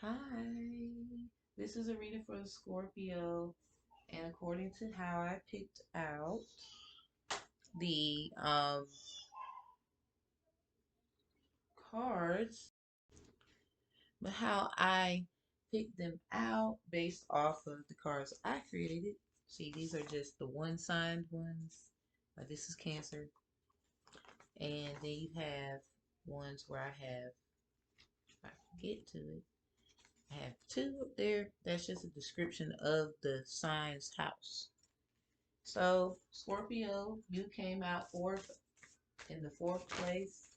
Hi, this is a reading for the Scorpio, and according to how I picked out the cards, but how I picked them out based off of the cards I created. See, these are just the one-signed ones. Like this is Cancer, and then you have ones where I have, if I can get to it, I have two up there. That's just a description of the sign's house. So, Scorpio, you came out fourth in the fourth place.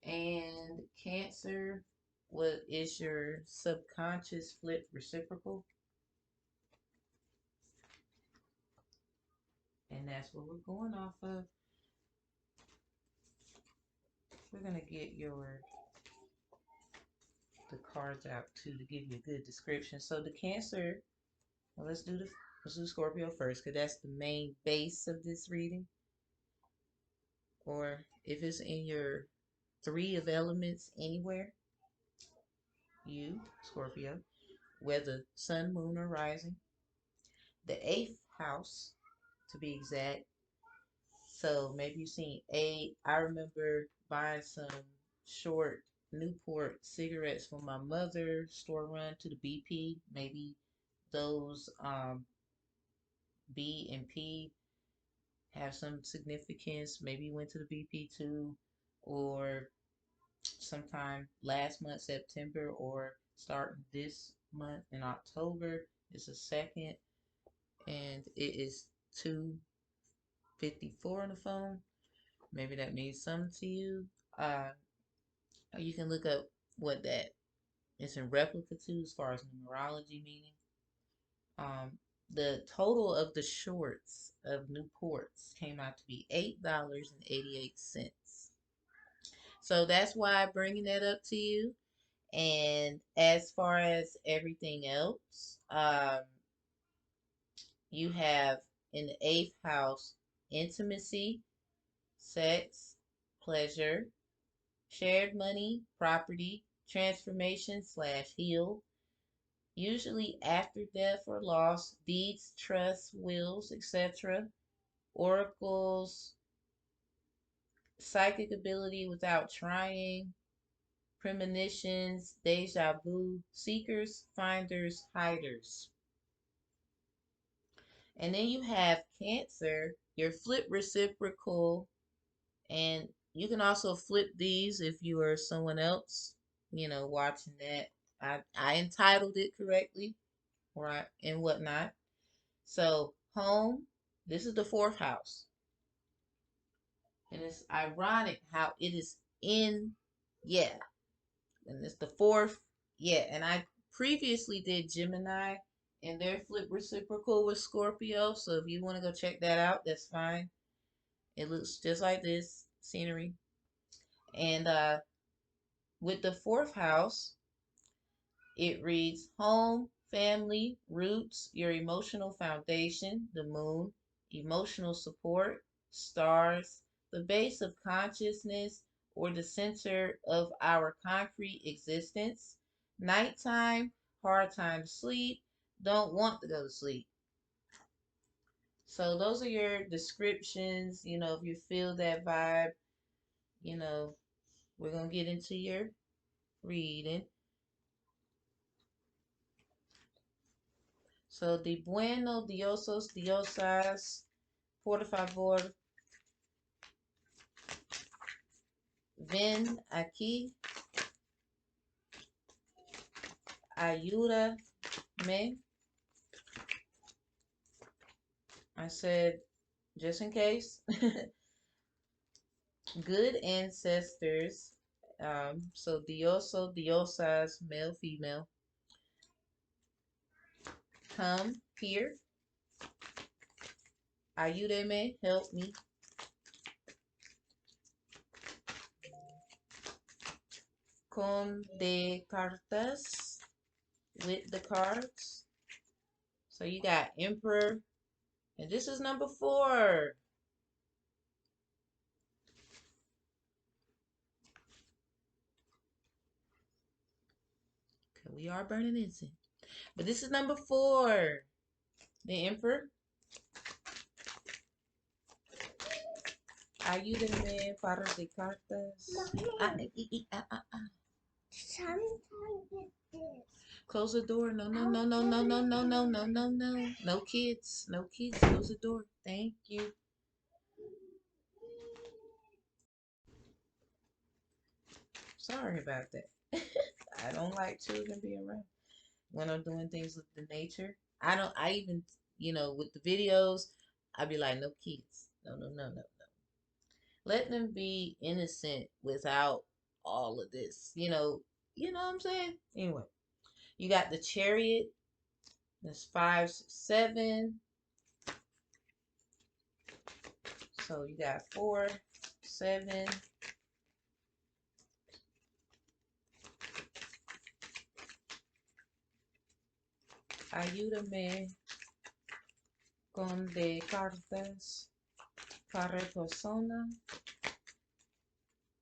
And Cancer, what is your subconscious flip reciprocal? And that's what we're going off of. We're going to get the cards out too to give you a good description. So the Cancer, well, let's do Scorpio first because that's the main base of this reading. Or if it's in your three of elements anywhere, you, Scorpio, whether sun, moon, or rising. The eighth house, to be exact. So maybe you've seen eight. I remember buying some short Newport cigarettes for my mother, store run to the BP. Maybe those B and P have some significance. Maybe you went to the BP too, or sometime last month, September, or starting this month in October. It's a second, and it is 2:54 on the phone. Maybe that means something to you. Uh, you can look up what that is in replica to as far as numerology meaning. The total of the shorts of Newports came out to be $8.88. So that's why I'm bringing that up to you. And as far as everything else, you have in the eighth house intimacy, sex, pleasure, shared money, property, transformation slash heal, usually after death or loss, deeds, trusts, wills, etc., oracles, psychic ability without trying, premonitions, deja vu, seekers, finders, hiders. And then you have Cancer, your flip reciprocal, and you can also flip these if you are someone else, watching that. I entitled it correctly, right, and whatnot. So, home, this is the fourth house. And it's ironic how it is in, yeah, and it's the fourth, yeah. And I previously did Gemini, and their flip reciprocal was Scorpio. So if you want to go check that out, that's fine. It looks just like this scenery. And with the fourth house, it reads home, family, roots, your emotional foundation, the moon, emotional support, stars, the base of consciousness, or the center of our concrete existence, nighttime, hard time to sleep, don't want to go to sleep. So those are your descriptions. If you feel that vibe, you know, we're going to get into your reading. So, de bueno, diosos, diosas, por favor, ven aquí, ayúdame. I said, just in case. Good ancestors. So, dioso, diosas, male, female. Come here. Ayúdame, help me. Con de cartas, with the cards. So you got Emperor, and this is number 4. We are burning incense. But this is number 4. The Emperor. Ayúdenme para de cartas. Close the door. No, no, no, no, no, no, no, no, no, no, no. No kids. No kids. Close the door. Thank you. Sorry about that. I don't like children being around when I'm doing things with the nature. I even, with the videos, I'd be like, no kids. No, no, no, no, no. Let them be innocent without all of this. You know what I'm saying? Anyway, you got the Chariot. That's 5, 7. So you got 4, 7. Ayúdame con de cartas para persona.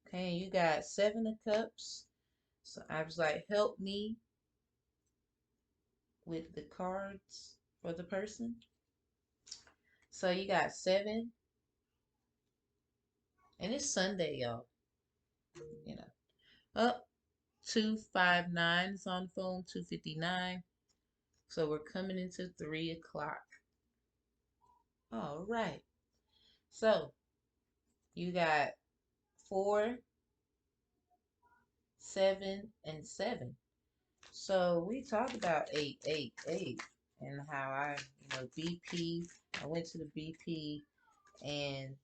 Okay, you got 7 of Cups. So I was like, help me with the cards for the person. So you got 7. And it's Sunday, y'all. You know. Up 259 is on the phone, 259. So we're coming into 3 o'clock. All right. So you got 4, 7, and 7. So we talked about 8, 8, 8, and how BP. I went to the BP and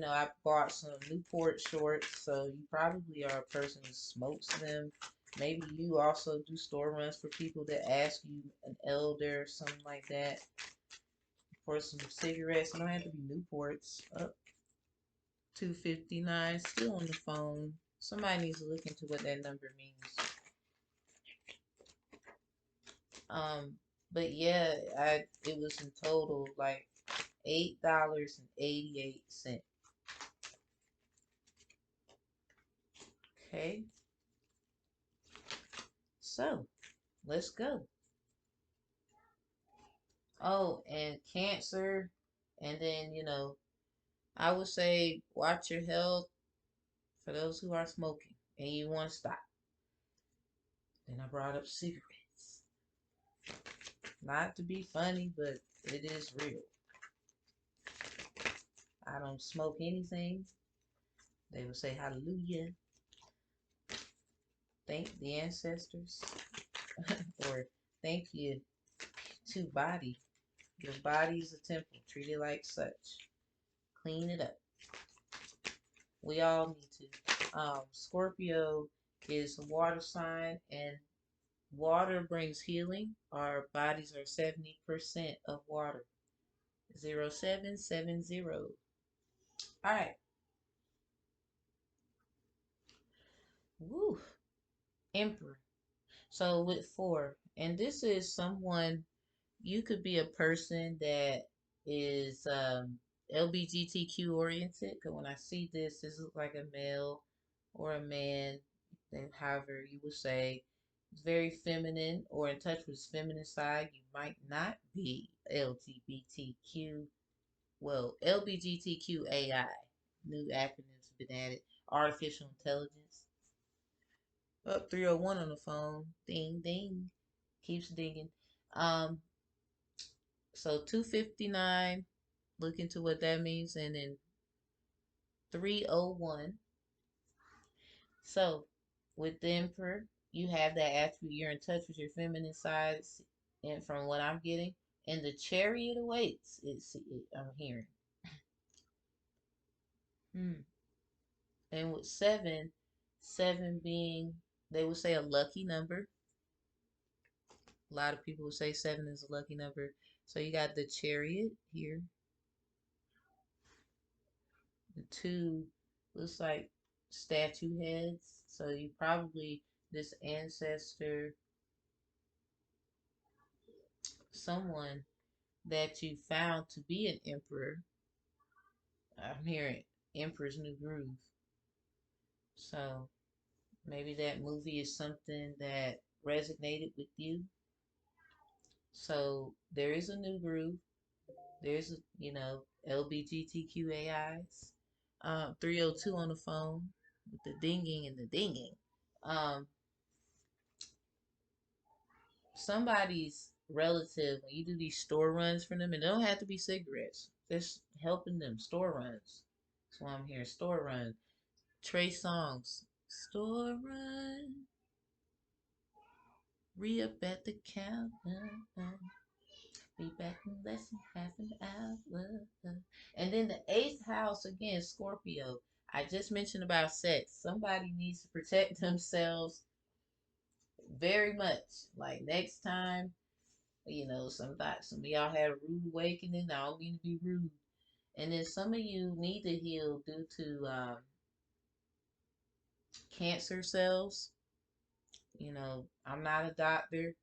I bought some Newport shorts. So you probably are a person who smokes them. Maybe you also do store runs for people that ask you an elder or something like that for some cigarettes. It don't have to be Newports. Up 259, still on the phone. Somebody needs to look into what that number means. But yeah, it was in total like $8.88. Okay. So let's go. Oh, and Cancer, and then I would say watch your health for those who are smoking and you want to stop. Then I brought up cigarettes. Not to be funny, but it is real. I don't smoke anything. They will say hallelujah. Thank the ancestors. Or thank you to body. Your body is a temple. Treat it like such. Clean it up. We all need to. Scorpio is a water sign, and water brings healing. Our bodies are 70% of water. 0770. All right. Woo. Emperor. So with 4, and this is someone, you could be a person that is LGBTQ oriented. Because when I see this looks like a male or a man, then however you would say, it's very feminine or in touch with his feminine side. You might not be LGBTQ. Well, LGBTQAI. New acronyms have been added. Artificial intelligence. Up 301 on the phone. Ding ding. Keeps dinging. Um, so 259. Look into what that means, and then 301. So with the Emperor, you have that attribute. You're in touch with your feminine side, and from what I'm getting, and the Chariot awaits. I'm hearing. And with 7, 7 being, they would say a lucky number. A lot of people would say 7 is a lucky number. So you got the Chariot here. The 2 looks like statue heads. So you probably, this ancestor, someone that you found to be an emperor. I'm hearing Emperor's New Groove. So Maybe that movie is something that resonated with you. So there is a new groove. There's, LBGTQAIs. 302 on the phone with the dinging and the dinging. Um, Somebody's relative, when you do these store runs for them, and they don't have to be cigarettes, just helping them, store runs. That's why I'm here, store run. Trey Songs, store run, re up at the counter, be back in less than half an hour. And then the eighth house again, Scorpio. I just mentioned about sex. Somebody needs to protect themselves very much. Like next time, some of y'all had a rude awakening. I don't mean to be rude. And then some of you need to heal due to cancer cells. I'm not a doctor.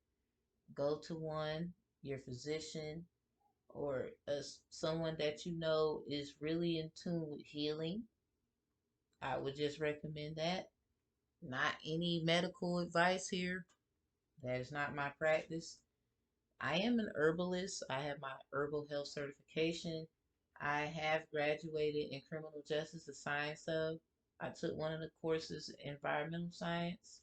Go to one, your physician, or someone that you know is really in tune with healing. I would just recommend that. Not any medical advice here. That is not my practice. I am an herbalist. I have my herbal health certification. I have graduated in criminal justice, the science of. I took one of the courses, environmental science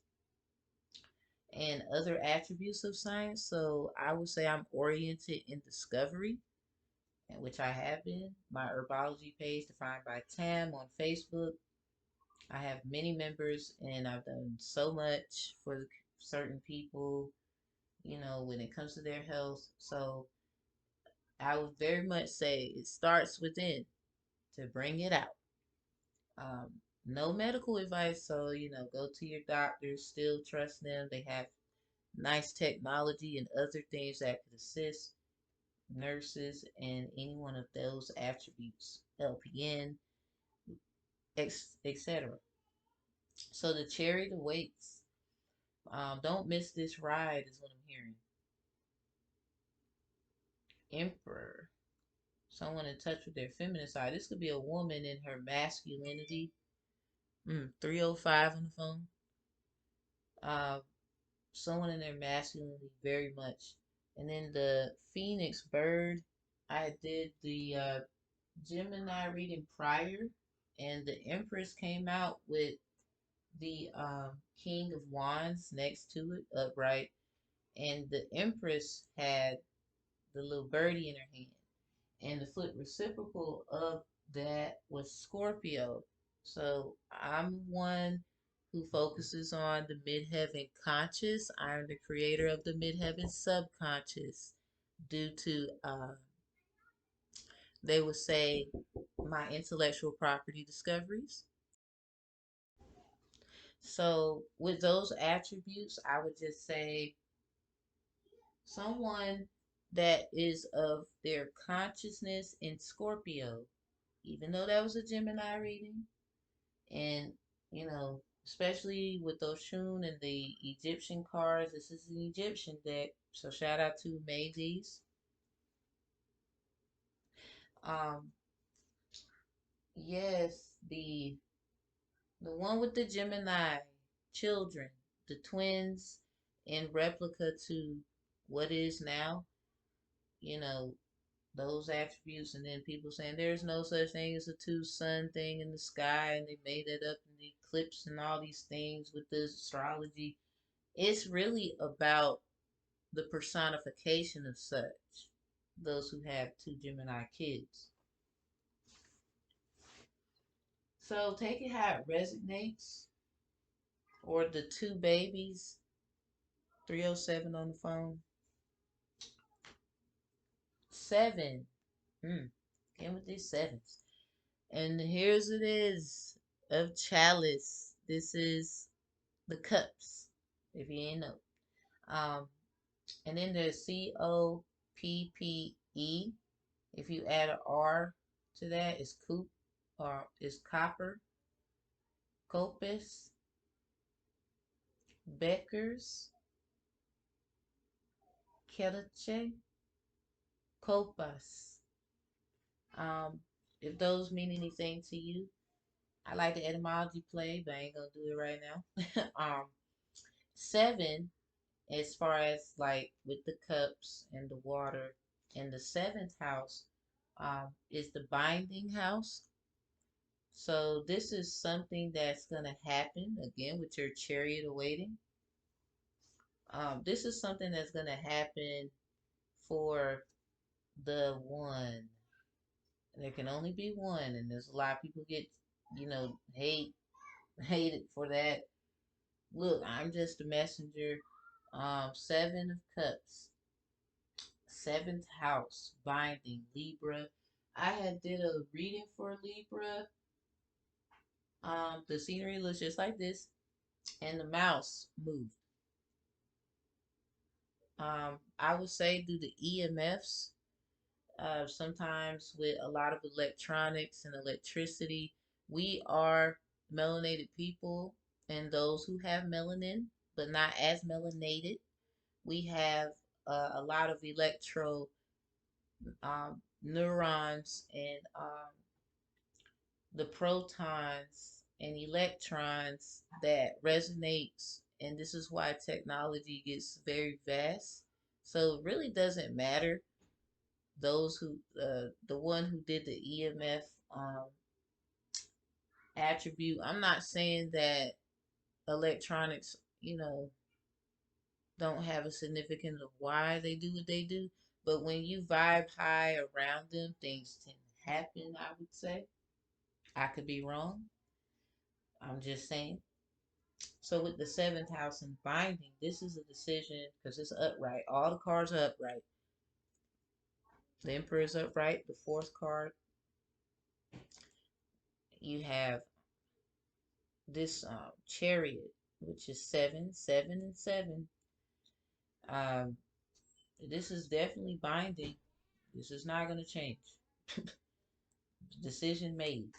and other attributes of science. So I would say I'm oriented in discovery, and which I have been. My herbology page, defined by Tam, on Facebook. I have many members, and I've done so much for certain people, when it comes to their health. So I would very much say it starts within to bring it out. No medical advice, so go to your doctors, still trust them. They have nice technology and other things that could assist nurses and any one of those attributes, LPN, etc. So the chariot awaits. Don't miss this ride, is what I'm hearing. Emperor. Someone in touch with their feminine side. This could be a woman in her masculinity. 305 on the phone. Uh, Someone in their masculinity very much. And then the Phoenix bird. I did the Gemini reading prior, and the Empress came out with the King of Wands next to it, upright, and the Empress had the little birdie in her hand. And the foot reciprocal of that was Scorpio. So I'm one who focuses on the midheaven conscious. I'm the creator of the midheaven subconscious due to, they would say, my intellectual property discoveries. So with those attributes, I would just say someone that is of their consciousness in Scorpio, even though that was a Gemini reading. And, especially with those Shun and the Egyptian cards, this is an Egyptian deck. So shout out to Maisie's. Um, yes, the one with the Gemini children, the twins in replica to what is now, you know, those attributes, and then people saying there's no such thing as a two sun thing in the sky, and they made it up in the eclipse and all these things with the astrology. It's really about the personification of such, those who have two Gemini kids. So take it how it resonates, or the two babies, 307 on the phone. Seven. Came with these sevens. And here's it is of chalice. This is the cups, if you ain't know. Um, and then there's COPPE. If you add an R to that, it's coop, or it's copper, copus, Beckers, Keleche, copas. Um, if those mean anything to you, I like the etymology play, but I ain't gonna do it right now. 7, as far as like with the cups and the water, and the seventh house is the binding house. So this is something that's gonna happen again with your chariot awaiting. This is something that's gonna happen for the one. There can only be one, and there's a lot of people get, hated for that. Look, I'm just a messenger. 7 of Cups, seventh house, binding, Libra. I had did a reading for Libra. The scenery looks just like this, and the mouse moved. I would say due to EMFs, sometimes with a lot of electronics and electricity, we are melanated people, and those who have melanin, but not as melanated, we have a lot of neurons and the protons and electrons that resonates, and this is why technology gets very vast. So it really doesn't matter those who the one who did the EMF attribute. I'm not saying that electronics, don't have a significance of why they do what they do, but when you vibe high around them, things tend to happen, I would say. I could be wrong. I'm just saying. So with the seventh house and binding, this is a decision because it's upright. All the cards are upright. The Emperor is upright. The fourth card, you have this Chariot, which is 7, 7, and 7. Um, this is definitely binding. This is not going to change. Decision made.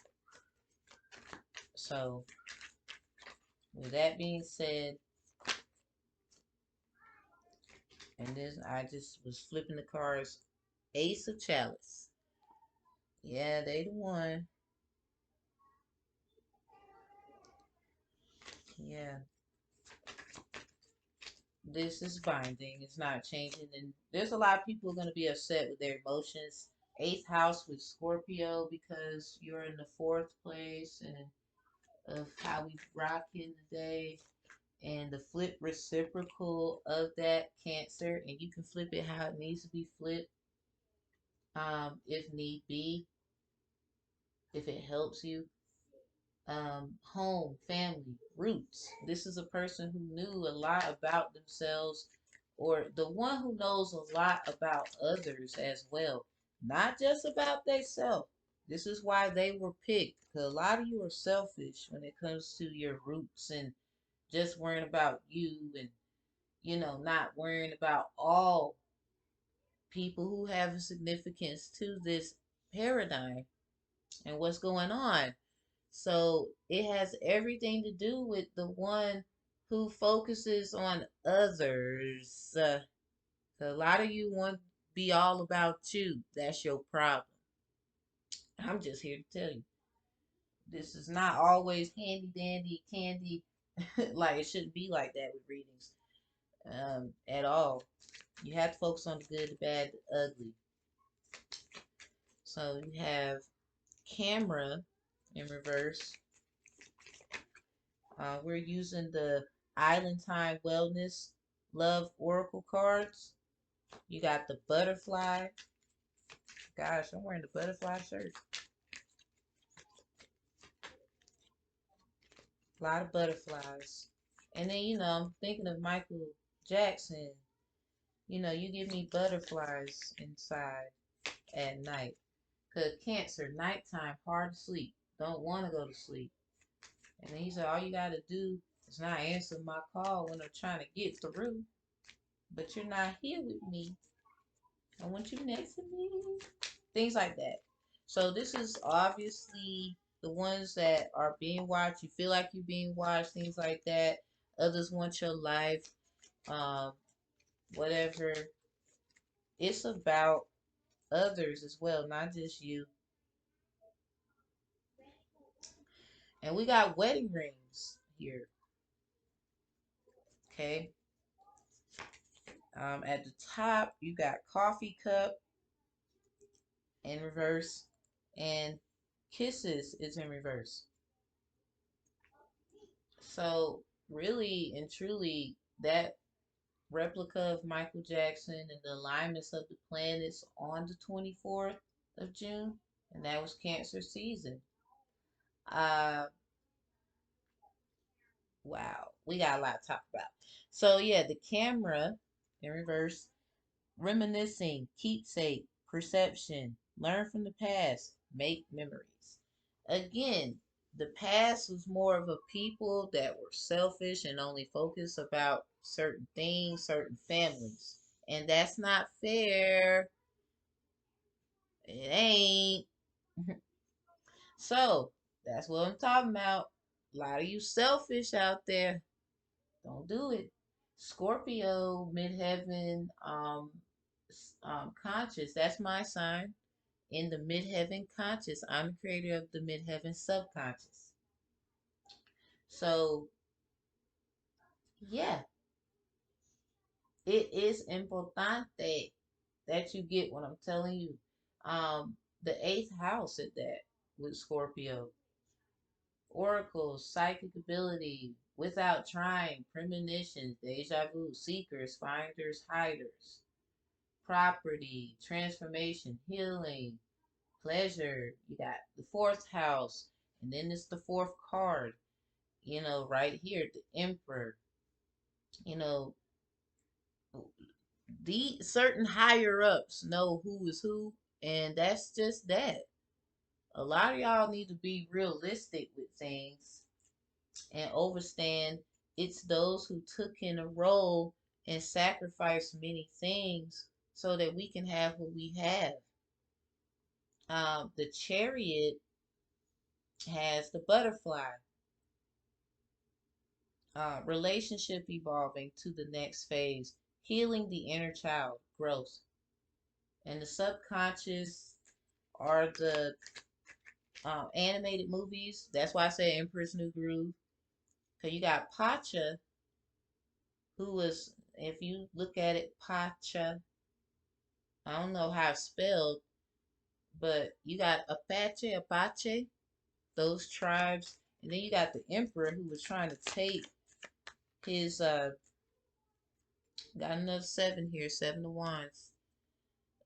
So, with that being said, and then I just was flipping the cards. Ace of Chalice. Yeah, they the one. Yeah, this is binding. It's not changing. And there's a lot of people going to be upset with their emotions. Eighth house with Scorpio because you're in the fourth place and of how we rock in the day. And the flip reciprocal of that Cancer. And you can flip it how it needs to be flipped if need be, if it helps you. Home, family, roots. This is a person who knew a lot about themselves, or the one who knows a lot about others as well, not just about themselves. This is why they were picked, because a lot of you are selfish when it comes to your roots and just worrying about you and, not worrying about all people who have a significance to this paradigm and what's going on. So it has everything to do with the one who focuses on others. A lot of you want to be all about you. That's your problem. I'm just here to tell you. This is not always handy dandy candy. Like it shouldn't be like that with readings at all. You have to focus on the good, the bad, the ugly. So you have camera in reverse. We're using the Island Time Wellness Love Oracle cards. You got the butterfly. Gosh, I'm wearing the butterfly shirt. A lot of butterflies. And then, I'm thinking of Michael Jackson. You give me butterflies inside at night. Because Cancer, nighttime, hard to sleep. Don't want to go to sleep. And then he said, all you got to do is not answer my call when I'm trying to get through. But you're not here with me. I want you next to me. Things like that. So this is obviously the ones that are being watched. You feel like you're being watched, things like that. Others want your life. Um, whatever. It's about others as well, not just you. And we got wedding rings here. Okay. At the top, you got coffee cup in reverse, and kisses is in reverse. So really and truly, that replica of Michael Jackson and the alignments of the planets on the 24th of June, and that was Cancer season. Uh, wow, we got a lot to talk about. So yeah, the camera in reverse, reminiscing, keepsake, perception, learn from the past, make memories. Again, the past was more of a people that were selfish and only focused about certain things, certain families. And that's not fair. It ain't. So, that's what I'm talking about. A lot of you selfish out there. Don't do it. Scorpio, midheaven, conscious. That's my sign. In the midheaven conscious. I'm the creator of the midheaven subconscious. So, yeah, it is importante that you get what I'm telling you. The eighth house at that with Scorpio. Oracles, psychic ability, without trying, premonitions, deja vu, seekers, finders, hiders, property, transformation, healing, pleasure. You got the fourth house, and then it's the fourth card, right here, the Emperor. You know, the certain higher ups know who is who, and that's just that. A lot of y'all need to be realistic with things and understand it's those who took in a role and sacrificed many things so that we can have what we have. The chariot has the butterfly, relationship evolving to the next phase, healing the inner child, growth. And the subconscious are the animated movies. That's why I say Emperor's New Groove. Because you got Pacha, who was, if you look at it, Pacha, I don't know how it's spelled, but you got Apache, those tribes. And then you got the Emperor who was trying to take his, got another seven here, seven of wands,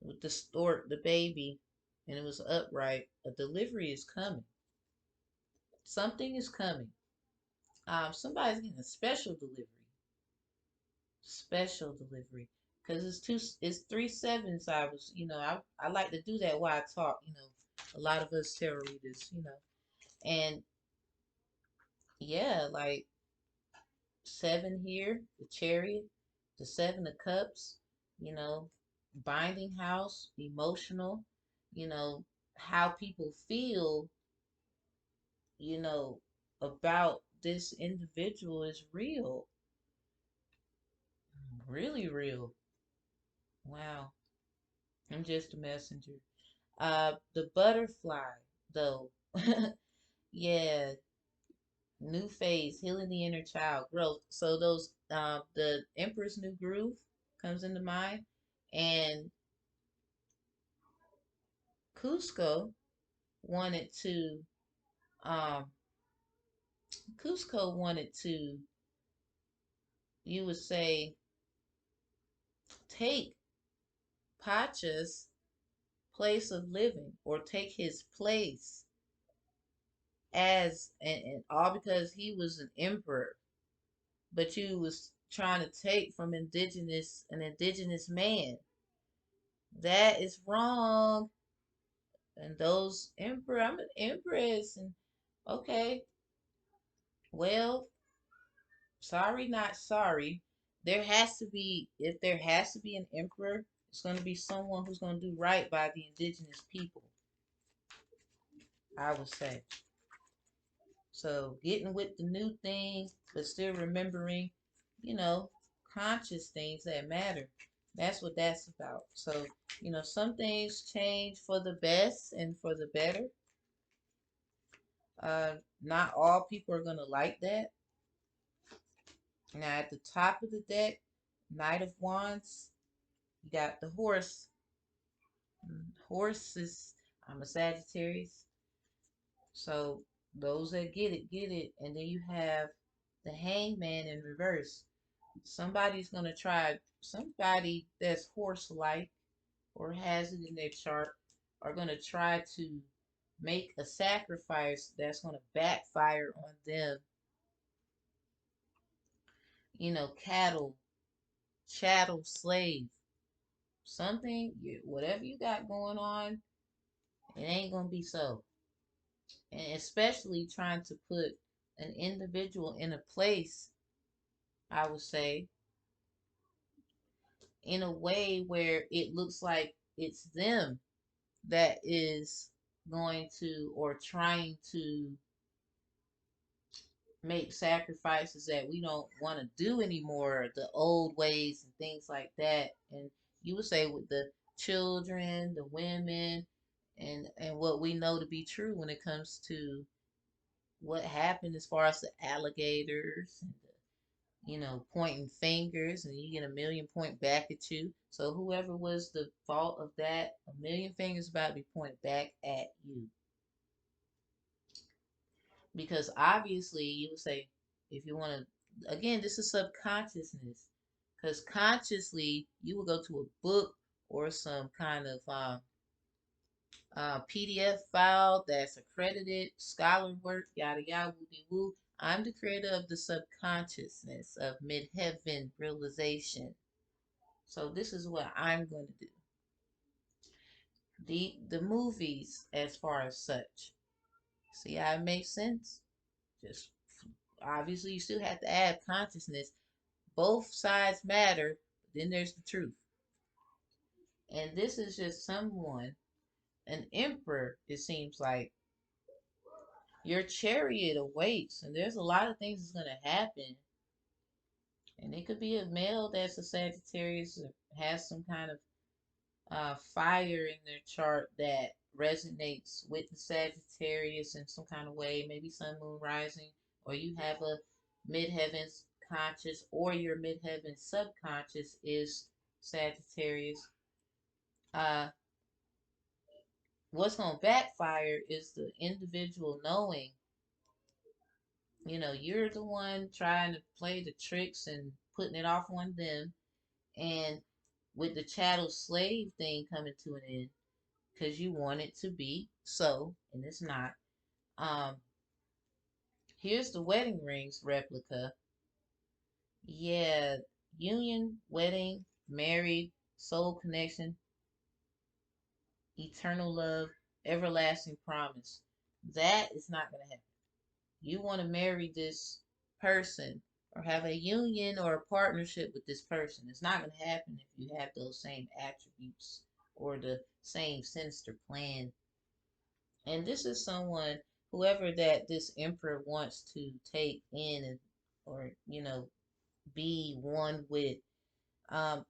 with the stork, the baby, and it was upright. A delivery is coming. Something is coming. Somebody's getting a special delivery, because it's three sevens. I like to do that while I talk. A lot of us tarot readers, and yeah, like seven here, the chariot, the seven of cups, you know, binding house, emotional, you know, how people feel, you know, about this individual is real, really real. Wow, I'm just a messenger. The butterfly, though, yeah, new phase, healing the inner child, growth. So those, the Emperor's New Groove comes into mind, and Cusco wanted to, um, Cusco wanted to, you would say, take Pacha's place of living, or take his place as, and all because he was an emperor, but you was trying to take from an indigenous man. That is wrong. And those emperor, I'm an empress, and okay, well, sorry, not sorry. If there has to be an emperor, it's going to be someone who's going to do right by the indigenous people, I would say. So getting with the new things, but still remembering, you know, conscious things that matter. That's what that's about. So, some things change for the best and for the better. Not all people are gonna like that. Now at the top of the deck, Knight of Wands, you got the horse. Horse is, I'm a Sagittarius, so those that get it. And then you have the Hangman in reverse. Somebody's gonna try, somebody that's horse-like or has it in their chart are gonna try to make a sacrifice that's gonna backfire on them. You know, cattle, chattel, slave, something, whatever you got going on, it ain't gonna be so. And especially trying to put an individual in a place, I would say, in a way where it looks like it's them that is going to or trying to make sacrifices that we don't want to do anymore, the old ways and things like that. And you would say with the children, the women, and what we know to be true when it comes to what happened as far as the alligators and the, pointing fingers, and you get a million point back at you. So whoever was the fault of that, a million fingers about to be pointed back at you. Because obviously you would say, if you want to, again, this is subconsciousness, because consciously you will go to a book or some kind of PDF file that's accredited, scholar work, yada yada, woody woo. I'm the creator of the subconsciousness of midheaven realization. So this is what I'm going to do. The movies, as far as such, see how it makes sense? Just obviously you still have to add consciousness. Both sides matter, but then there's the truth. And this is just someone, an emperor, it seems like. Your chariot awaits, and there's a lot of things that's going to happen. And it could be a male that's a Sagittarius, or has some kind of fire in their chart that resonates with the Sagittarius in some kind of way, maybe sun, moon, rising, or you have a midheaven conscious, or your midheaven subconscious is Sagittarius. Uh, what's going to backfire is the individual knowing, you're the one trying to play the tricks and putting it off on them. And with the chattel slave thing coming to an end, because you want it to be so, and it's not. Um, Here's the wedding rings replica. Yeah, union, wedding, married, soul connection, eternal love, everlasting promise. That is not going to happen. You want to marry this person or have a union or a partnership with this person. It's not going to happen if you have those same attributes or the same sinister plan. And this is someone, whoever that this emperor wants to take in and, or, be one with. Um,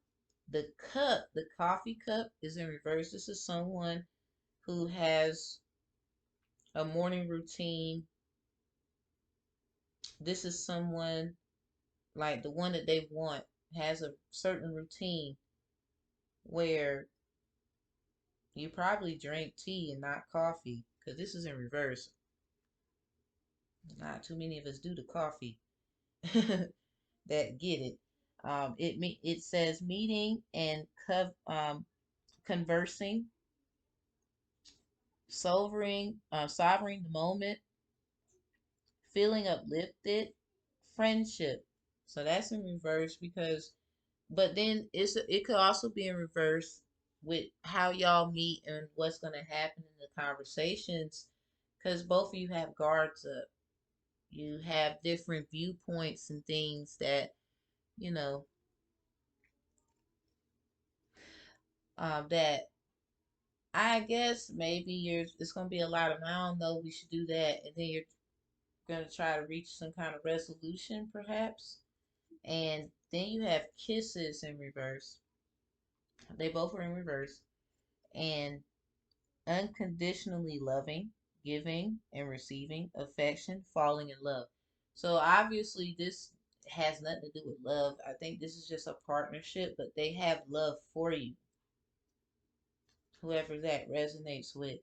the cup, the coffee cup is in reverse. This is someone who has a morning routine. This is someone like the one that they want has a certain routine where you probably drink tea and not coffee, because this is in reverse. Not too many of us do the coffee that get it. It says meeting and conversing, sovereign the moment, feeling uplifted, friendship. So that's in reverse because, but then it could also be in reverse with how y'all meet and what's going to happen in the conversations, because both of you have guards up. You have different viewpoints and things that, you know, that I guess maybe it's going to be a lot of, I don't know, we should do that. And then you're going to try to reach some kind of resolution, perhaps. And then you have kisses in reverse. They both are in reverse. And unconditionally loving. giving and receiving affection, falling in love. So obviously this has nothing to do with love. I think this is just a partnership, but they have love for you, whoever that resonates with.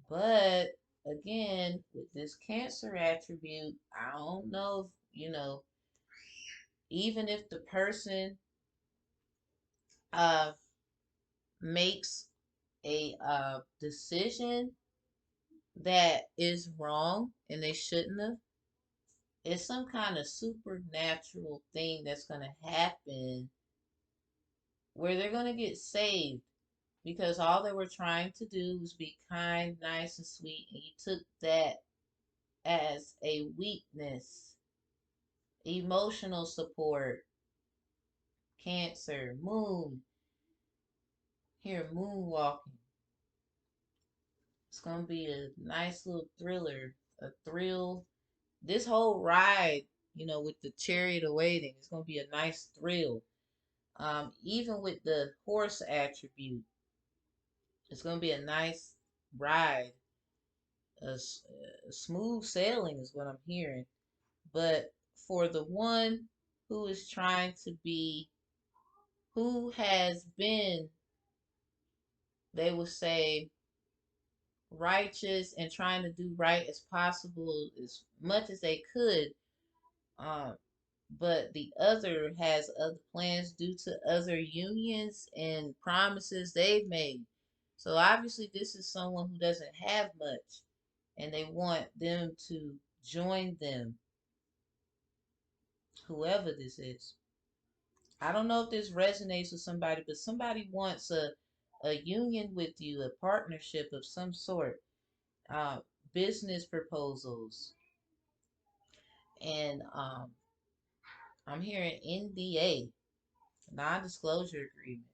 But again, with this Cancer attribute, I don't know if, even if the person uh makes a decision that is wrong and they shouldn't have, it's some kind of supernatural thing that's going to happen where they're going to get saved because all they were trying to do was be kind, nice, and sweet, and you took that as a weakness. Emotional support, Cancer, moon, here, moonwalking. It's going to be a nice little thriller, a thrill. This whole ride, with the chariot awaiting, it's going to be a nice thrill. Even with the horse attribute, it's going to be a nice ride. A smooth sailing is what I'm hearing. But for the one who is trying to be, who has been, they will say, righteous and trying to do right as possible, as much as they could, um, but the other has other plans due to other unions and promises they've made. So obviously, this is someone who doesn't have much, and they want them to join them, whoever this is. I don't know if this resonates with somebody, but somebody wants a union with you, a partnership of some sort, uh, business proposals, and I'm hearing NDA, non-disclosure agreement.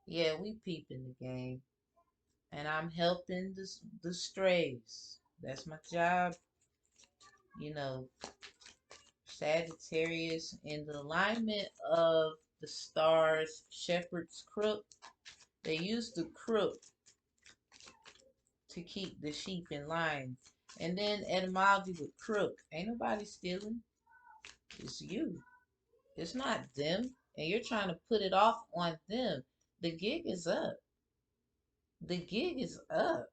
Yeah, we peeping the game, and I'm helping the strays. That's my job, you know. Sagittarius in the alignment of the stars, Shepherd's crook. They use the crook to keep the sheep in line. And then etymology with crook. Ain't nobody stealing. It's you. It's not them. And you're trying to put it off on them. The gig is up. The gig is up.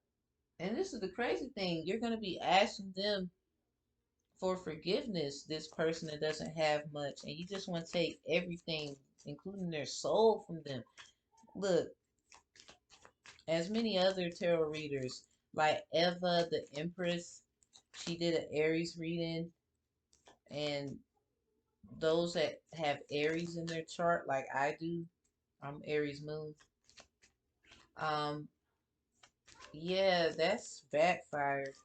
And this is the crazy thing. You're going to be asking them for forgiveness, this person that doesn't have much. And you just want to take everything, including their soul, from them. Look, as many other tarot readers, like Eva the Empress, she did an Aries reading. And those that have Aries in their chart, like I do, I'm Aries moon. Um, yeah, that's backfired.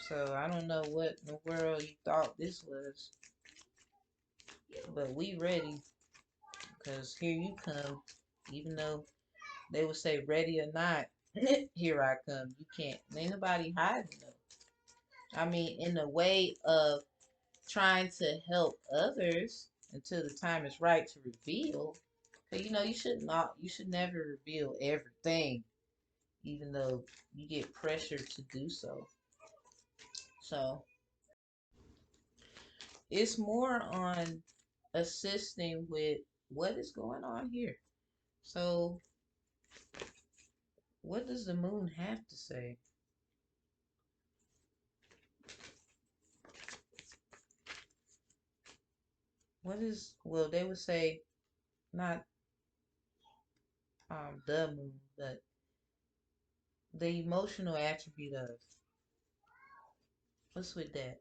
So I don't know what in the world you thought this was, but we ready, because here you come. Even though they would say ready or not, here I come. You can't. Ain't nobody hiding them. I mean, in the way of trying to help others until the time is right to reveal. Cause you should not. You should never reveal everything, even though you get pressured to do so. So it's more on assisting with what is going on here. So what does the moon have to say? What is, well, they would say not the moon, but the emotional attribute of, what's with that?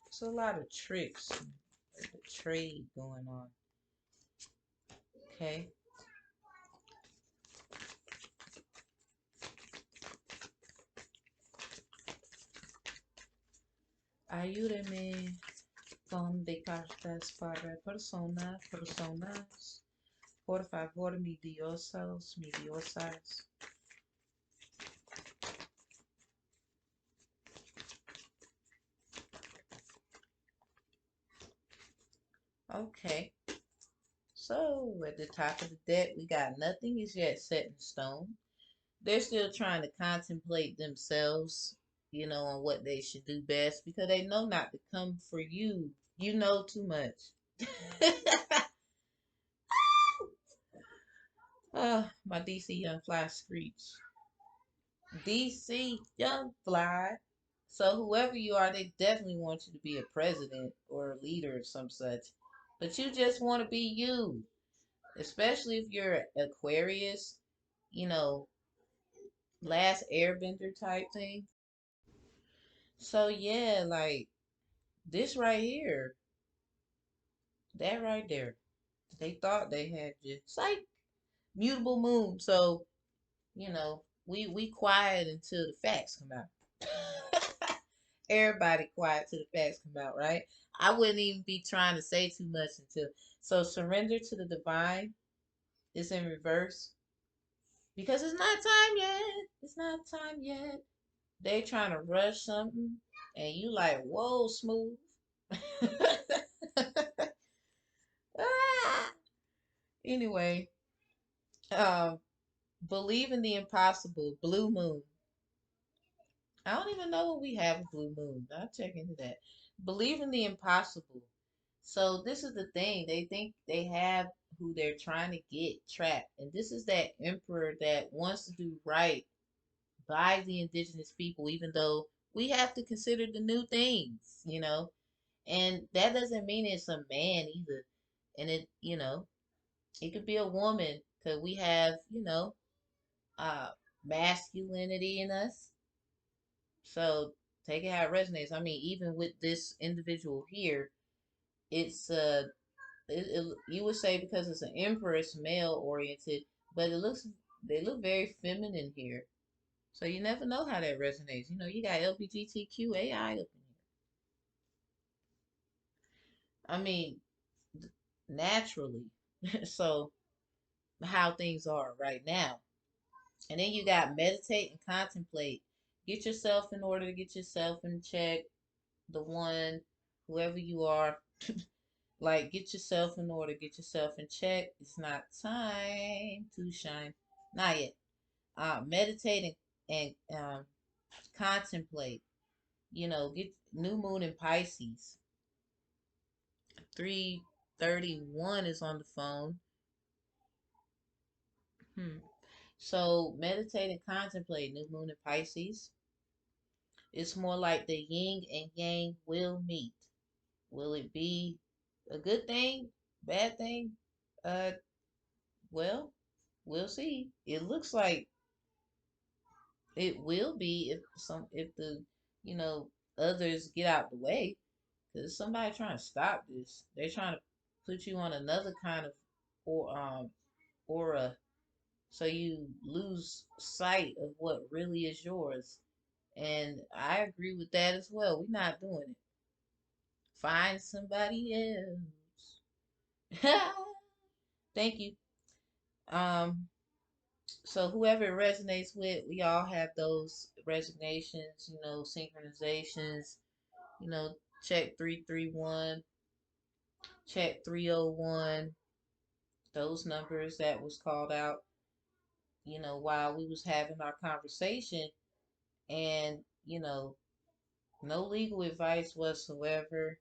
It's a lot of tricks, the trade going on. Okay. Ayúdame con de cartas para personas. Por favor, mi diosos, mi diosas. Okay. So at the top of the deck, we got nothing is yet set in stone. They're still trying to contemplate themselves, on what they should do best because they know not to come for you. You know too much. My DC Young Fly screech. DC Young Fly. So whoever you are, they definitely want you to be a president or a leader or some such. But you just want to be you. Especially if you're Aquarius, you know, last airbender type thing. So yeah, like this right here, that right there. They thought they had you. Psych, mutable moon. So, we quiet until the facts come out. Everybody quiet till the facts come out, right? I wouldn't even be trying to say too much until so surrender to the divine is in reverse because it's not time yet. It's not time yet. They trying to rush something and you like, whoa, smooth. Ah! Anyway, um, believe in the impossible. Blue moon. I don't even know when we have a blue moon. I'll check into that. Believe in the impossible. So this is the thing. They think they have who they're trying to get trapped. And this is that emperor that wants to do right by the indigenous people, even though we have to consider the new things. And that doesn't mean it's a man either. And it could be a woman because we have, uh, masculinity in us. So take it how it resonates. I mean, even with this individual here, it's you would say because it's an empress, male oriented, but they look very feminine here. So you never know how that resonates. You got LGBTQAI up in here. I mean, naturally. So how things are right now. And then you got meditate and contemplate. Get yourself in order to get yourself in check. The one, whoever you are, like get yourself in order, get yourself in check. It's not time to shine. Not yet. Meditate and contemplate. Get new moon in Pisces. 331 is on the phone. Hmm. So meditate and contemplate. New moon in Pisces. It's more like the yin and yang will meet. Will it be a good thing? Bad thing? Uh, well, we'll see. It looks like it will be if the you know others get out the way. Because somebody trying to stop this. They're trying to put you on another kind of or aura, so you lose sight of what really is yours. And I agree with that as well. We're not doing it. Find somebody else. Thank you. Um, so whoever it resonates with, we all have those resignations, synchronizations, check 331, check 301, those numbers that was called out, while we was having our conversation and, no legal advice whatsoever.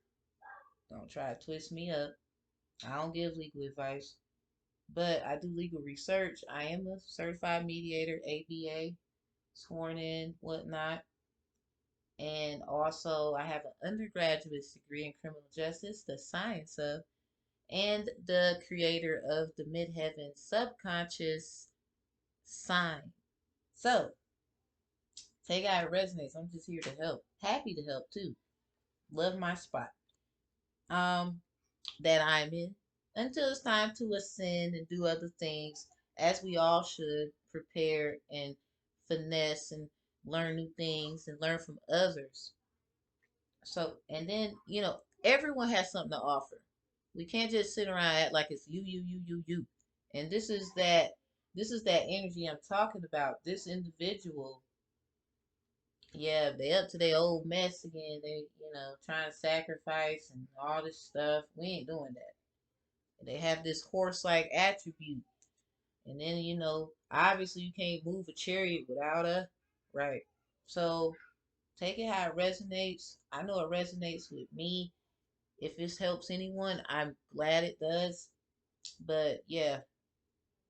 Don't try to twist me up. I don't give legal advice. But I do legal research. I am a certified mediator, ABA, sworn in, whatnot. And also, I have an undergraduate degree in criminal justice, the science of, and the creator of the Midheaven subconscious sign. So, take out resonates. I'm just here to help. Happy to help too. Love my spot. Um, that I'm in until it's time to ascend and do other things, as we all should prepare and finesse and learn new things and learn from others. So, and then, everyone has something to offer. We can't just sit around and act like it's you, you, you, you, you. And this is that energy I'm talking about. This individual, yeah, they up to their old mess again. They, trying to sacrifice and all this stuff. We ain't doing that. They have this horse-like attribute. And then, obviously you can't move a chariot without a right. So take it how it resonates. I know it resonates with me. If this helps anyone, I'm glad it does. But yeah,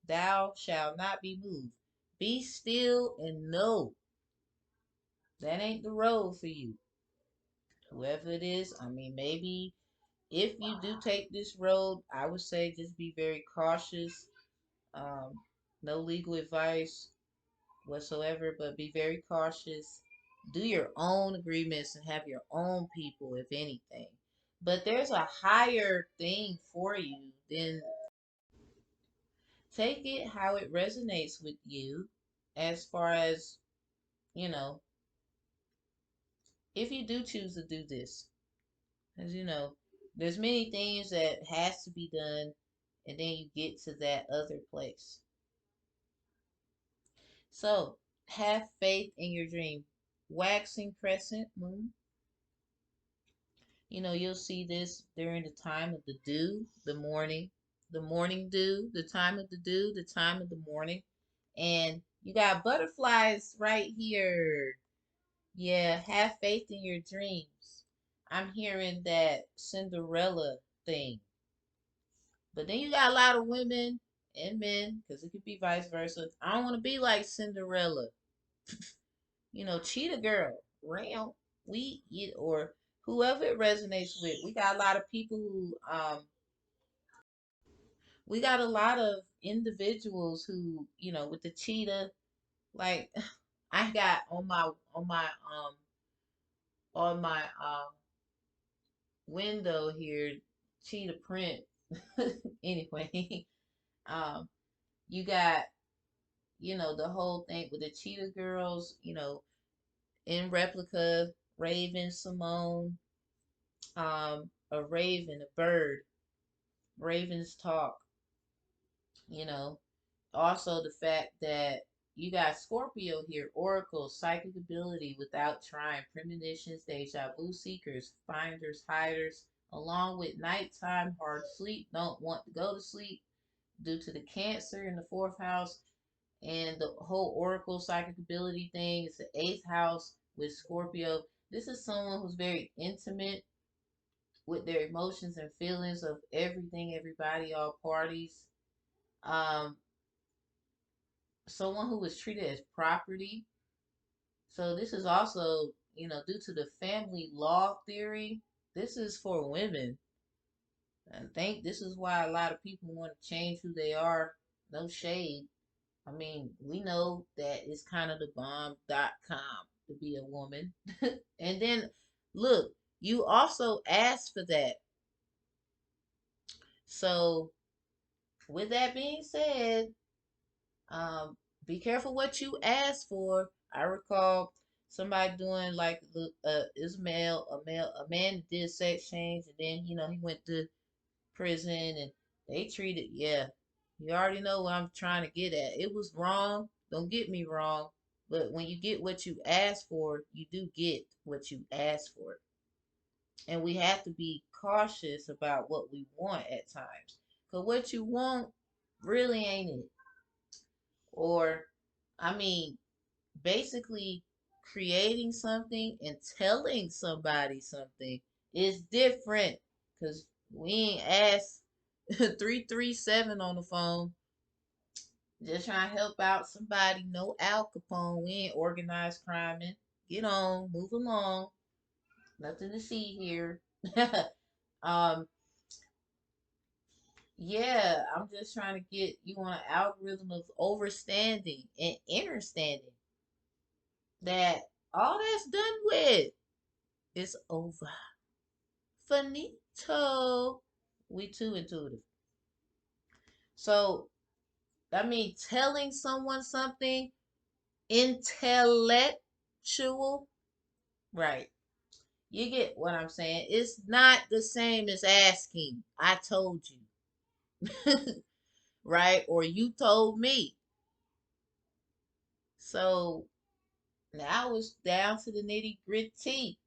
thou shalt not be moved. Be still and know that ain't the road for you. Whoever it is, I mean, maybe if you do take this road, I would say just be very cautious. Um, no legal advice whatsoever, but be very cautious. Do your own agreements and have your own people, if anything. But there's a higher thing for you than take it how it resonates with you as far as, you know, if you do choose to do this. As there's many things that has to be done and then you get to that other place. So have faith in your dream. Waxing crescent moon. You'll see this during the time of the dew, the morning dew, the time of the dew, the time of the morning. And you got butterflies right here. Yeah, have faith in your dreams. I'm hearing that Cinderella thing. But then you got a lot of women and men, because it could be vice versa. I don't want to be like Cinderella. Cheetah girl, round, or whoever it resonates with. We got a lot of people who, we got a lot of individuals who, with the cheetah, like I got on my window here, cheetah print. Anyway, um, you got, the whole thing with the cheetah girls, in replica, Raven Simone, a raven, a bird. Ravens talk, you know. Also the fact that you got Scorpio here, Oracle, psychic ability without trying, premonitions, deja vu seekers, finders, hiders, along with nighttime, hard sleep, don't want to go to sleep due to the Cancer in the fourth house, and the whole Oracle psychic ability thing is the eighth house with Scorpio. This is someone who's very intimate with their emotions and feelings of everything, everybody, all parties. Um, Someone who was treated as property. So this is also, due to the family law theory, this is for women. I think this is why a lot of people want to change who they are. No shade. I mean, we know that it's kind of the bomb.com to be a woman. And then, look, you also asked for that. So, with that being said, be careful what you ask for. I recall somebody doing like the Ismail, a man that did sex change, and then he went to prison, and they treated, yeah. You already know what I'm trying to get at. It was wrong. Don't get me wrong, but when you get what you ask for, you do get what you ask for, and we have to be cautious about what we want at times. Cause what you want really ain't it. Or, I mean, basically creating something and telling somebody something is different because we ain't asked 337 on the phone just trying to help out somebody. No Al Capone. We ain't organized crime. Get on, move along. Nothing to see here. um yeah, I'm just trying to get you on an algorithm of overstanding and understanding that all that's done with is over. Finito. We too intuitive. So, I mean, telling someone something intellectual, right? You get what I'm saying? It's not the same as asking. I told you. right? Or you told me. So now it's down to the nitty gritty.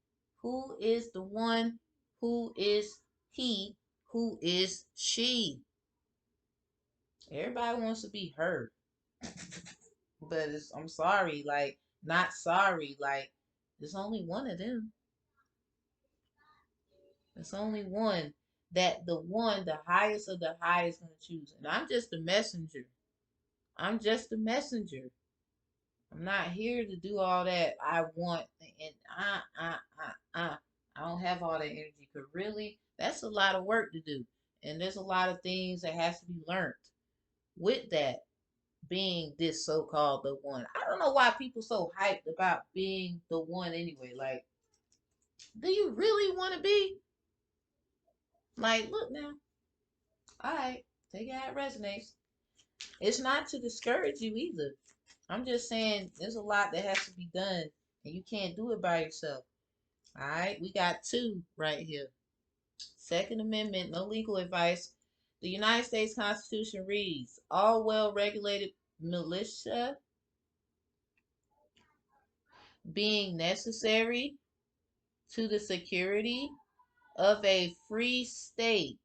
Who is the one? Who is he? Who is she? Everybody wants to be heard. But I'm sorry, like, not sorry, like, there's only one of them. There's only one that the highest of the highest, gonna choose. And I'm just a messenger. I'm just a messenger. I'm not here to do all that I want and I don't have all that energy. Cause really, that's a lot of work to do. And there's a lot of things that has to be learned with that being this so-called the one. I don't know why people so hyped about being the one anyway. Like, do you really want to be? Like, look now. All right, take it how it resonates. It's not to discourage you either. I'm just saying there's a lot that has to be done, and you can't do it by yourself. All right, we got two right here. Second Amendment, no legal advice. The United States Constitution reads, all well-regulated militia being necessary to the security of a free state,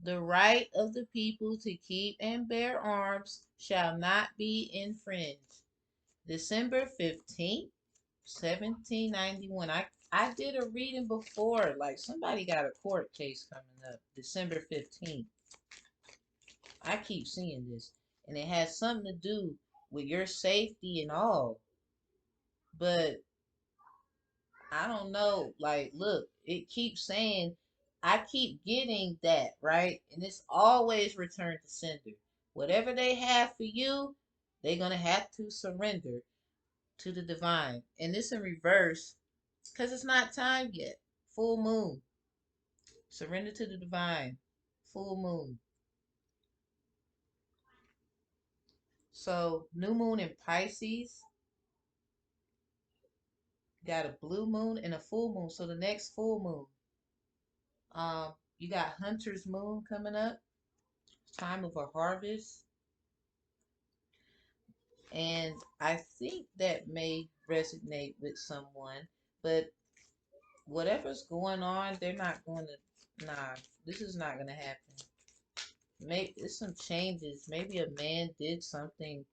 the right of the people to keep and bear arms shall not be infringed. December 15th, 1791. I did a reading before, like somebody got a court case coming up, December 15th. I keep seeing this, and it has something to do with your safety and all. But I don't know. Like, look, it keeps saying, I keep getting that, right? And it's always return to sender. Whatever they have for you, they're going to have to surrender to the divine. And this in reverse, because it's not time yet. Full moon. Surrender to the divine. Full moon. So, new moon in Pisces. Got a blue moon and a full moon. So the next full moon. You got Hunter's moon coming up. Time of a harvest. And I think that may resonate with someone. But whatever's going on, they're not going to, nah, this is not going to happen. Maybe there's some changes. Maybe a man did something,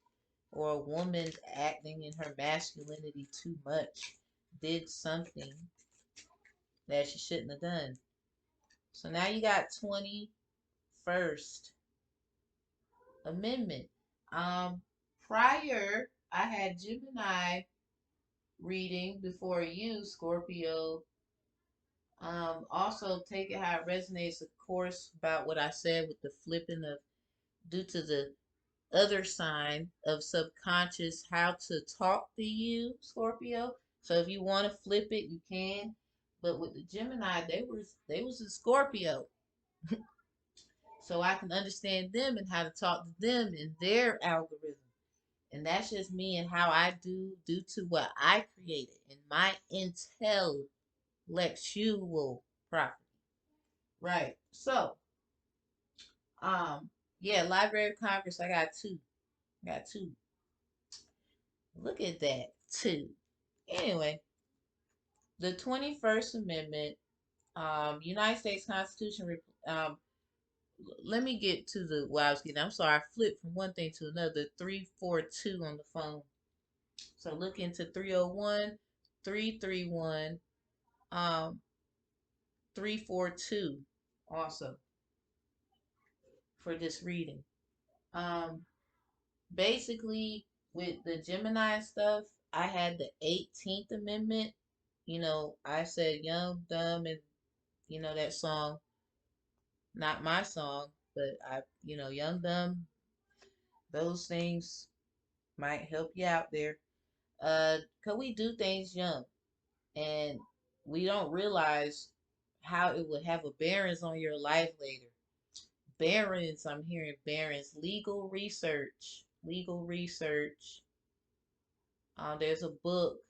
or a woman acting in her masculinity too much did something that she shouldn't have done. So now you got 21st Amendment. Um, Prior, I had Gemini reading before you, Scorpio. Also take it how it resonates, of course, about what I said with the flipping of due to the other sign of subconscious, how to talk to you, Scorpio. So if you want to flip it, you can. But with the Gemini, they was a Scorpio, so I can understand them and how to talk to them and their algorithm. And that's just me and how I do due to what I created in my intellectual property. Right. So, um, yeah, Library of Congress, I got two. I got two. Look at that. Two. Anyway, the 21st Amendment, United States Constitution, let me get to the what I was getting. I'm sorry, I flipped from one thing to another. 342 on the phone. So look into 301, 331, um, 342 also for this reading. Um, Basically, with the Gemini stuff, I had the 18th Amendment. I said young, dumb, and that song, not my song, but young, dumb, those things might help you out there. 'Cause we do things young, and we don't realize how it would have a bearings on your life later. Barons, I'm hearing barons, legal research. There's a book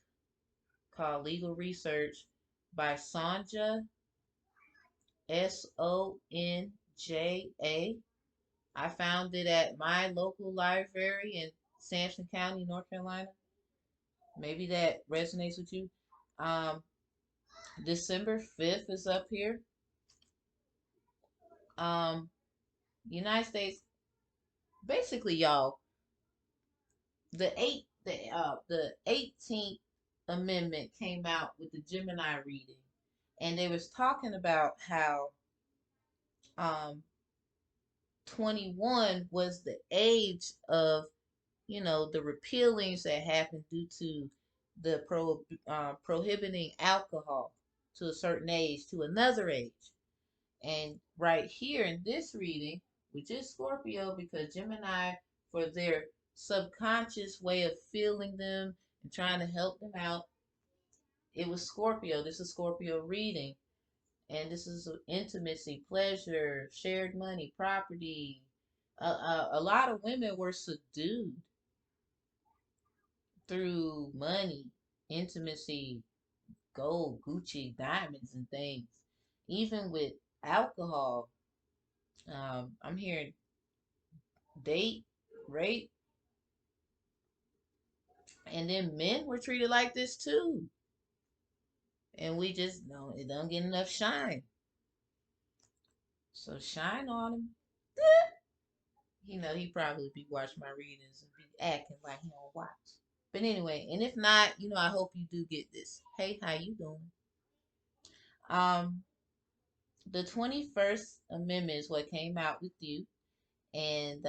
called Legal Research by Sonja, Sonja. I found it at my local library in Sampson County, North Carolina. Maybe that resonates with you. Um, December 5th is up here. Um, United States, basically, y'all, the 18th Amendment came out with the Gemini reading, and they was talking about how um 21 was the age of, the repealings that happened due to the prohibiting alcohol to a certain age to another age. And right here in this reading, which is Scorpio, because Gemini, for their subconscious way of feeling them and trying to help them out, it was Scorpio. This is Scorpio reading. And this is intimacy, pleasure, shared money, property. A lot of women were subdued through money, intimacy, gold, Gucci, diamonds, and things. Even with alcohol, I'm hearing date, rape, and then men were treated like this too. And we just don't, it don't get enough shine. So shine on him. He probably be watching my readings and be acting like he don't watch. But anyway, and if not, I hope you do get this. Hey, how you doing? Um, the 21st Amendment is what came out with you. And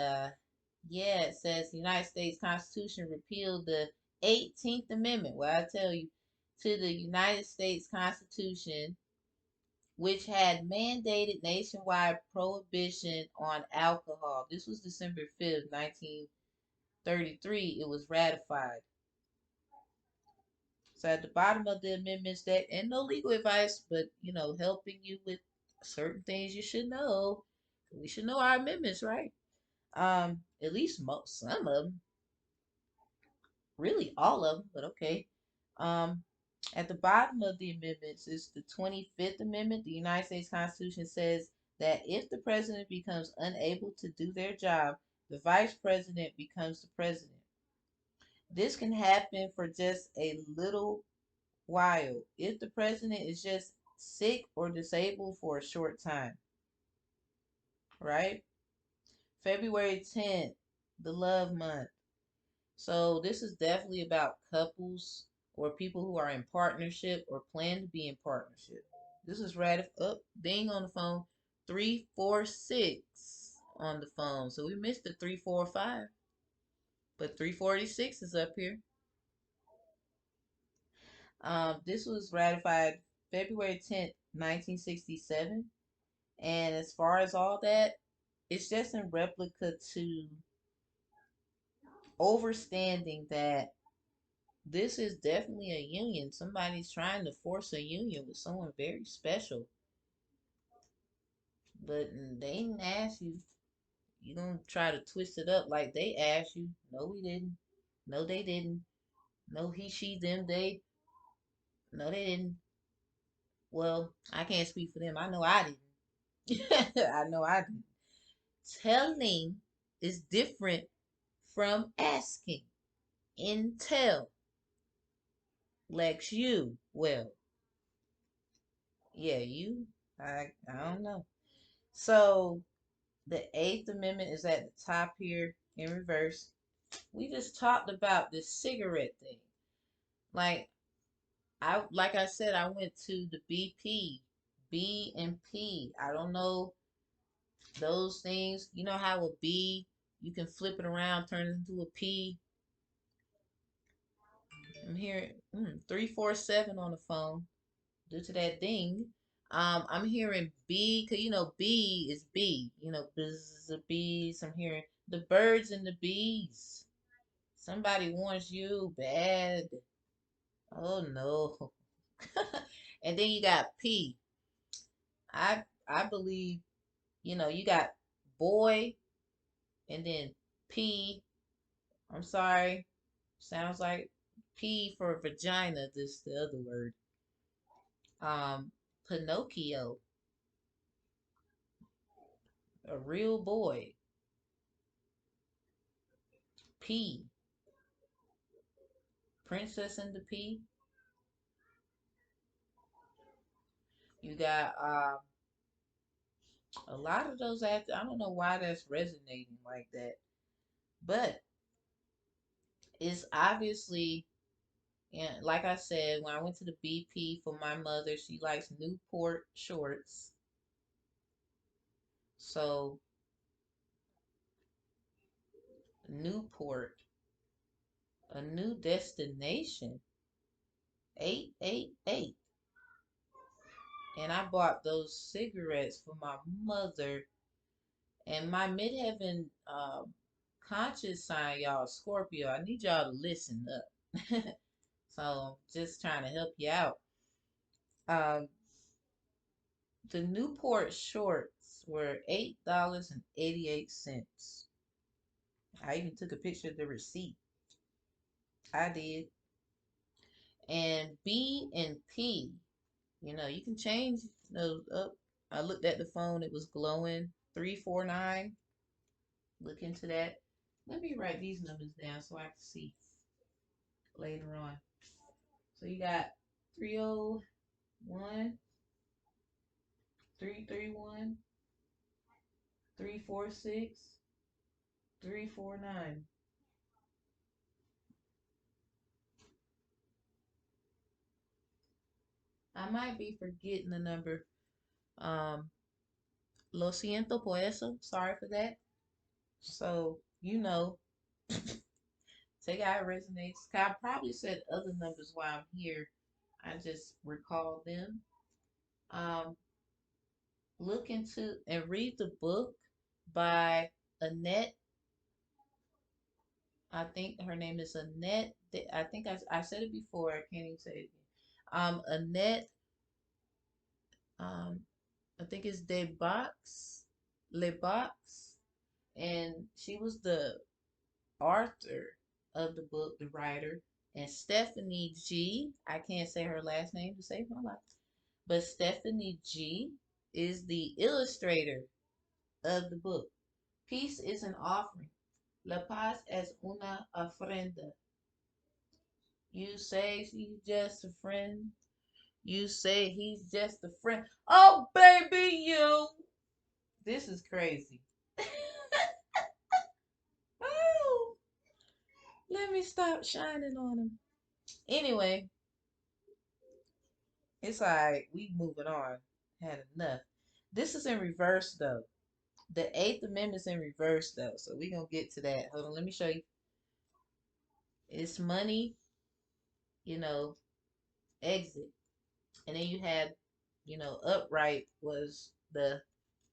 yeah, it says the United States Constitution repealed the 18th Amendment. Well, I tell you, to the United States Constitution, which had mandated nationwide prohibition on alcohol. This was December 5th, 1933. It was ratified. So at the bottom of the amendments that, and no legal advice, but helping you with certain things you should know. We should know our amendments, right? At least some of them, really all of them, but okay. Um, at the bottom of the amendments is the 25th Amendment. The United States Constitution says that if the president becomes unable to do their job, the vice president becomes the president. This can happen for just a little while if the president is just sick or disabled for a short time, right? February 10th, the love month. So this is definitely about couples or people who are in partnership or plan to be in partnership. This is ding on the phone, 346 on the phone. So we missed the 345, but 346 is up here. This was ratified February 10th, 1967. And as far as all that, it's just in replica to overstanding that this is definitely a union. Somebody's trying to force a union with someone very special. But they didn't ask you. You gonna try to twist it up like they asked you. No, we didn't. No, they didn't. No, he, she, them, they. No, they didn't. Well, I can't speak for them. I know I didn't. I know I didn't. Telling is different from asking. Intel lets you. Well, yeah, you. I don't know. So the Eighth Amendment is at the top here in reverse. We just talked about this cigarette thing. Like like I said, I went to the BP, B and P. I don't know those things. You know how a B you can flip it around, turn it into a P. I'm hearing 347 on the phone due to that ding. I'm hearing B, cause B is B. Buzz, bees. I'm hearing the birds and the bees. Somebody wants you bad. Oh no. And then you got P. I believe, you got boy and then P. I'm sorry. Sounds like P for vagina, this the other word. Pinocchio, a real boy. P, Princess and the P. You got a lot of those actors. I don't know why that's resonating like that, but it's obviously, and like I said, when I went to the BP for my mother, she likes Newport shorts. So Newport, a new destination, 888. And I bought those cigarettes for my mother. And my midheaven conscious sign, y'all, Scorpio. I need y'all to listen up. So just trying to help you out. Um, the Newport shorts were $8.88. I even took a picture of the receipt. I did. And B and P, you can change those up. I looked at the phone, it was glowing. 349. Look into that. Let me write these numbers down so I can see later on. So you got 301, 331, 346, 349. I might be forgetting the number. Um, Lo siento por eso. Sorry for that. So, take out resonates. I probably said other numbers while I'm here. I just recall them. Um, Look into and read the book by Annette. I think her name is Annette. I think I said it before. I can't even say it again. Annette. Um, I think it's Le Box, and she was the author of the book, the writer. And Stephanie G. I can't say her last name to save my life, but Stephanie G. is the illustrator of the book. Peace is an offering. La paz es una ofrenda. You say she's just a friend. You say he's just a friend. Oh, baby, you. This is crazy. Oh, let me stop shining on him. Anyway, it's alright. We moving on. Had enough. This is in reverse, though. The Eighth Amendment's in reverse, though. So we're going to get to that. Hold on. Let me show you. It's money, you know, exit. And then you had, upright was you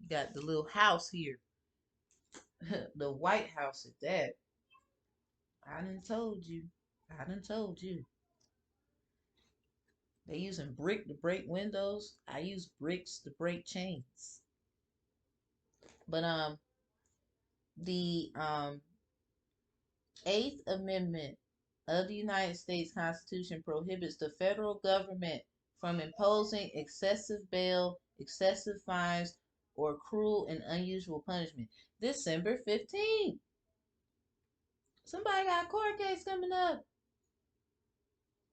got the little house here. The White House at that. I done told you. I done told you. They using brick to break windows. I use bricks to break chains. But the Eighth Amendment of the United States Constitution prohibits the federal government from imposing excessive bail, excessive fines, or cruel and unusual punishment. December 15th. Somebody got a court case coming up.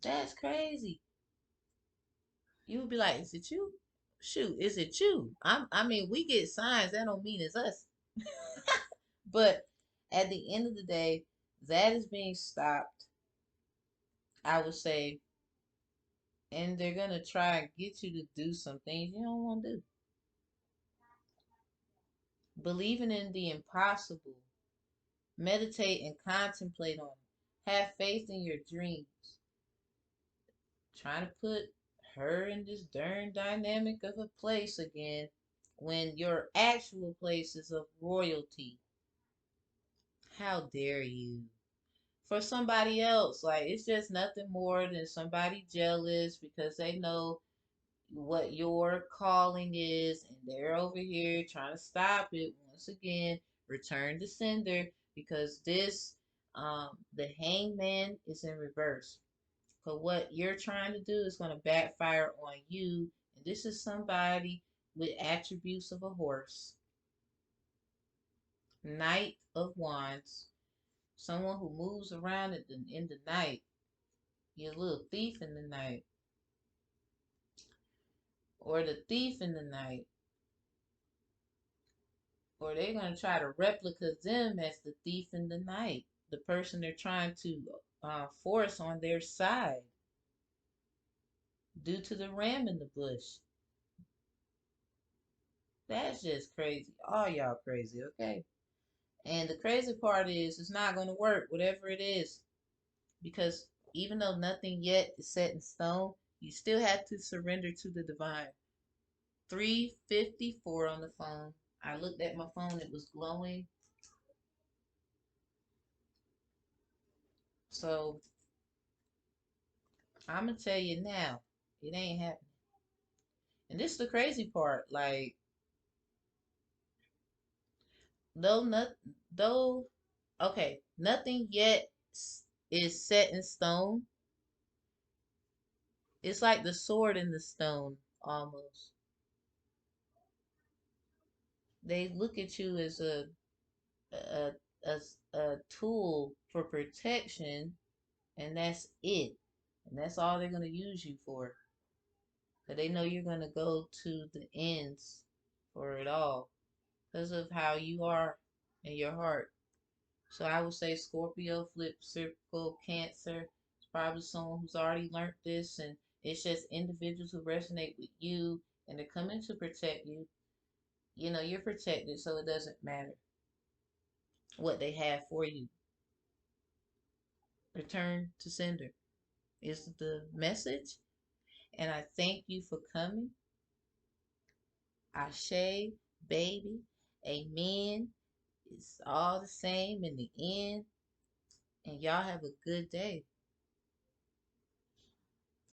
That's crazy. You would be like, is it you? Shoot, is it you? I mean, we get signs. That don't mean it's us. But at the end of the day, that is being stopped, I would say, and they're gonna try and get you to do some things you don't want to do. Believing in the impossible, meditate and contemplate on it. Have faith in your dreams. Trying to put her in this darn dynamic of a place again when your actual place is of royalty. How dare you? For somebody else, like it's just nothing more than somebody jealous because they know what your calling is and they're over here trying to stop it. Once again, return to sender, because this the hangman is in reverse. But what you're trying to do is going to backfire on you. And this is somebody with attributes of a horse. Knight of Wands. Someone who moves around in the night. You're a little thief in the night. Or the thief in the night. Or they're going to try to replicate them as the thief in the night. The person they're trying to force on their side due to the ram in the bush. That's just crazy. All y'all crazy, okay? And the crazy part is it's not going to work, whatever it is, because even though nothing yet is set in stone, you still have to surrender to the divine. 354 on the phone. I looked at my phone, it was glowing. So I'm gonna tell you now, it ain't happening. And this is the crazy part. Like, though not though okay, nothing yet is set in stone. It's like the sword in the stone almost. They look at you as a a tool for protection, and that's it. And that's all they're gonna use you for. But they know you're gonna go to the ends for it all because of how you are in your heart. So I would say Scorpio, flip circle, Cancer. It's probably someone who's already learned this, and it's just individuals who resonate with you and they're coming to protect you. You know, you're protected, so it doesn't matter what they have for you. Return to sender is the message. And I thank you for coming. Ashe, baby, amen. It's all the same in the end. And y'all have a good day.